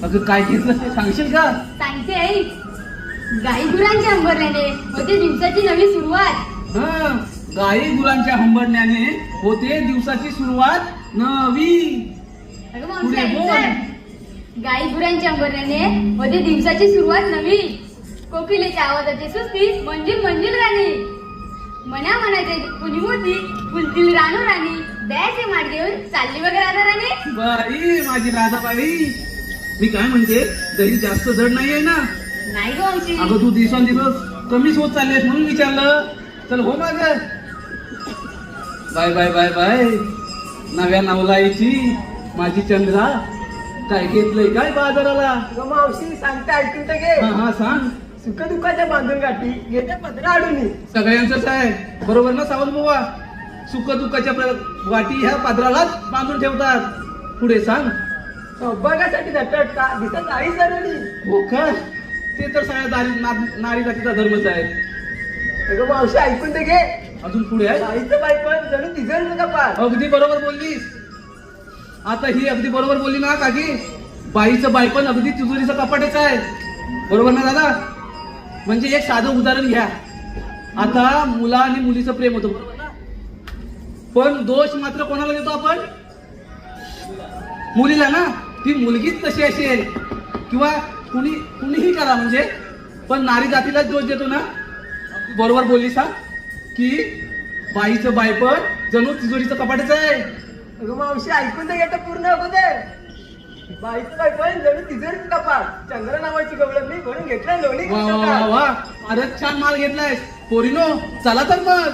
अगं काय घेतलं ते सांगशील का? सांगते आई. गाई गुरांच्या अंबरल्याने होते दिवसाची नवी सुरुवात. हा, गाई गुरांच्या हंबरण्याने होते दिवसाची सुरुवात नवी. अगं मावशी पुढे ऐक बोल. तर. गाई गुरांच्या अंबरल्याने होते दिवसाची सुरुवात नवी. कोकिलेच्या आवाजाची सुस्ती मंजिल मंजिल गाणी. मना मनाचे कुणी मोती फुलतील रानो राणी. द्यायचे माठ घेऊन चालली बघ राधा राणी. बाई माझी राधाबाई, मी काय म्हणते, दही जास्त जड नाहीये ना? नाही ग मावशी. अगं तू दिवसांदिवस कमीच होत चाललेस म्हणून विचारलं. चल हो माग. बाय बाय बाय बाय नव्या नवलाईची माझी चंद्रा. काय घेतलंय काय बाजाराला? अगं मावशी सांगते ऐकून तर घे. हा हा सांग. सुख दुःखाच्या बांधून गाठी येत्या पत्र आडून. सगळ्यांचंच आहे बरोबर ना सावंत बुवा? सुख दुःखाच्या वाटी ह्या पात्रालाच बांधून ठेवतात. पुढे सांग. सौभाग्यासाठी झटटता दिसत आई जरणी. हो का? ते तर सगळ्या नारी जातीचा धर्मच आहे. अगं मावशी ऐकून तर घे. अजून पुढे आहे. आईचं बाई पण जणू तिजोरीचं कपाट. अगदी बरोबर बोललीस. आता ही अगदी बरोबर बोलली ना काकी. बाईचं बायपण अगदी तिजोरीचं कपाटच आहे. बरोबर ना दादा? म्हणजे एक साधं उदाहरण घ्या. आता मुला आणि मुलीचं प्रेम होतं बरोबर ना? पण दोष मात्र कोणाला देतो आपण? मुलीला ना. ती मुलगीच तशी असेल किंवा कुणीही करा म्हणजे, पण नारी जातीलाच दोष देतो ना. बरोबर बोललीस हा, की बाईचं बायपण जणू तिजोरीचं कपाटच आहे. अगं मावशी ऐकून तर घेतं पूर्ण अगोदर. बाईचं बाई पण जणू तिजोरीचं कपाट. चंद्र नावाची गवळण मी म्हणून घेतलं लोणी. वा वा वा वा, फारच छान माल घेतलायस पोरीनो. चला तर मग.